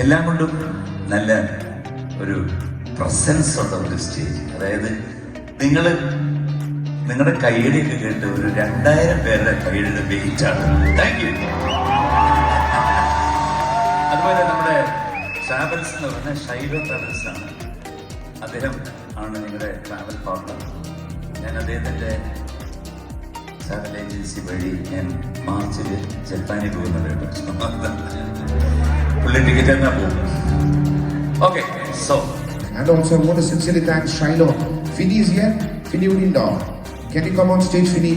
എല്ലാം കൊണ്ടും നല്ല ഒരു പ്രസൻസ് ഉള്ള ഒരു സ്റ്റേജ്. അതായത് നിങ്ങളുടെ കൈയടിയൊക്കെ കേട്ട് ഒരു 2000 പേരുടെ കൈയടിയുടെ വെയിറ്റ് ആണ്. Thank you. അതുപോലെ നമ്മുടെ ട്രാവൽസ് എന്ന് പറഞ്ഞാൽ ഷൈലോ ട്രാവൽസ് ആണ്. അദ്ദേഹം ആണ് നിങ്ങളുടെ ട്രാവൽ പാർട്ണർ. ഞാൻ അദ്ദേഹത്തിൻ്റെ ട്രാവൽ ഏജൻസി വഴി ഞാൻ മാർച്ചിൽ ജപ്പാനിൽ പോകുന്നത്. പുള്ളി ടിക്കറ്റ് എന്നാ പോകും. Okay, so and also I want to sincerely thank Shiloh. Finny is here. Finny Udindor. Can you come on stage, Finny?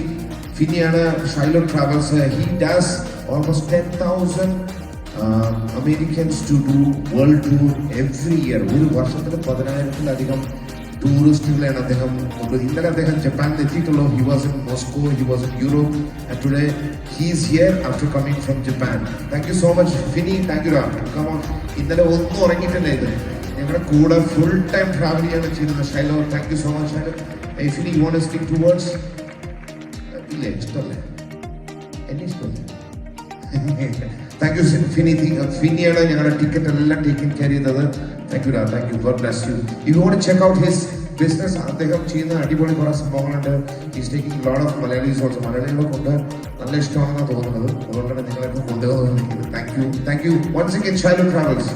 Finny and Shiloh Travels. He does almost 10,000 Americans to do world tour every year. ഒരു വർഷത്തിൽ 10,000-ത്തിലധികം ടൂറിസ്റ്റുകളെയാണ് അദ്ദേഹം കൊണ്ടുപോയി. ഇന്നലെ അദ്ദേഹം ജപ്പാനിൽ എത്തിയിട്ടുള്ളൂ. He was in Moscow, he was in Europe, and today he is here after coming from Japan. Thank you so much, Finny. Thank you, Ram. Come on. ഇന്നലെ ഒന്നും ഉറങ്ങിയിട്ടില്ല. ഇത് ഞങ്ങളുടെ കൂടെ ഫുൾ ടൈം ട്രാവൽ ചെയ്യാണ് ചെയ്യുന്നത് Shylo. Thank you so much Shylo. Fini, you want to speak 2 words? ഇല്ല, ഇഷ്ടമല്ലേ? എന്നെ ഇഷ്ടമല്ലേ? Thank you Fini. ഫിനിയാണ് ഞങ്ങളുടെ ടിക്കറ്റ് എല്ലാം ടേക്കൻ കെയർ ചെയ്തത്. Thank you, thank you. God bless you. You want to check out his business. അദ്ദേഹം ചെയ്യുന്ന അടിപൊളി കുറേ സംഭവങ്ങളുണ്ട്. Is taking lot of Malayalis also. മലയാളികളെ കൊണ്ട് നല്ല ഇഷ്ടമാണെന്നാണ് തോന്നുന്നത്. അതുകൊണ്ടാണ് നിങ്ങളെ കൊണ്ടുപോകുന്നത്. Thank you, thank you. Once again Shylo travels.